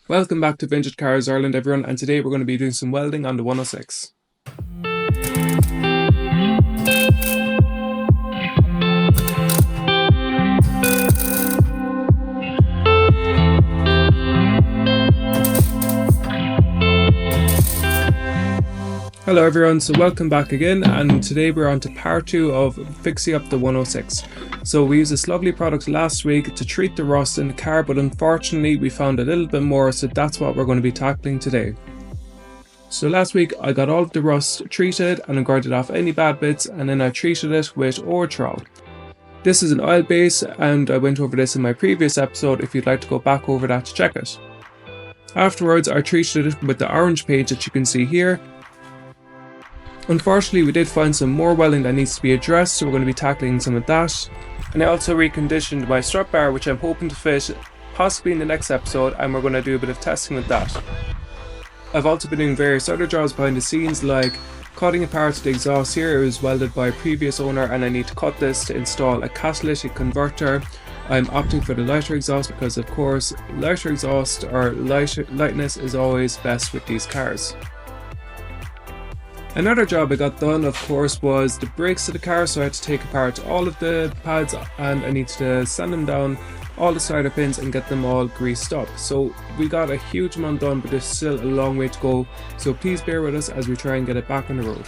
Welcome back to Vintage Cars Ireland, everyone, and today we're going to be doing some welding on the 106. Hello everyone, so welcome back again, and today we're on to part 2 of fixing up the 106. So we used this lovely product last week to treat the rust in the car, but unfortunately we found a little bit more, so that's what we're going to be tackling today. So last week I got all of the rust treated and I grinded off any bad bits, and then I treated it with Ortrol. This is an oil base, and I went over this in my previous episode if you'd like to go back over that to check it. Afterwards I treated it with the orange paint that you can see here. Unfortunately, we did find some more welding that needs to be addressed, so we're going to be tackling some of that. And I also reconditioned my strut bar, which I'm hoping to fit possibly in the next episode, and we're going to do a bit of testing with that. I've also been doing various other jobs behind the scenes, like cutting apart the exhaust here. It was welded by a previous owner and I need to cut this to install a catalytic converter. I'm opting for the lighter exhaust because, of course, lighter exhaust or lightness is always best with these cars. Another job I got done, of course, was the brakes of the car, so I had to take apart all of the pads and I needed to sand them down, all the starter pins, and get them all greased up. So we got a huge amount done, but there's still a long way to go, so please bear with us as we try and get it back on the road.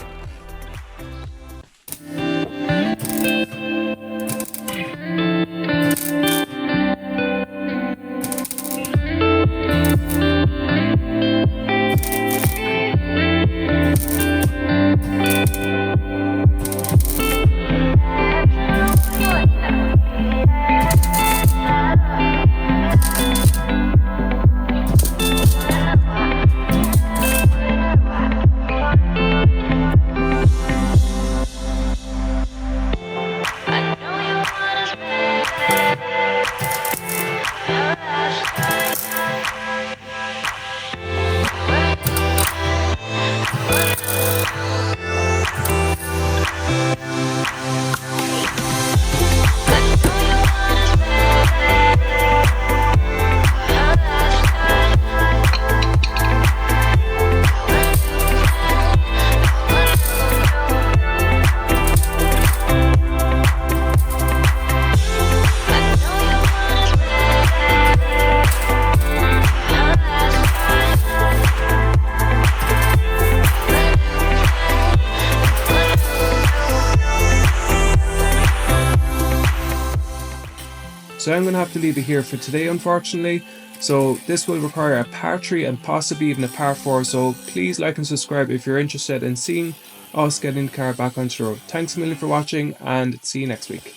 So I'm going to have to leave it here for today, unfortunately. So this will require a part 3 and possibly even a part 4, so please like and subscribe if you're interested in seeing us getting the car back onto the road. Thanks a million for watching, and see you next week.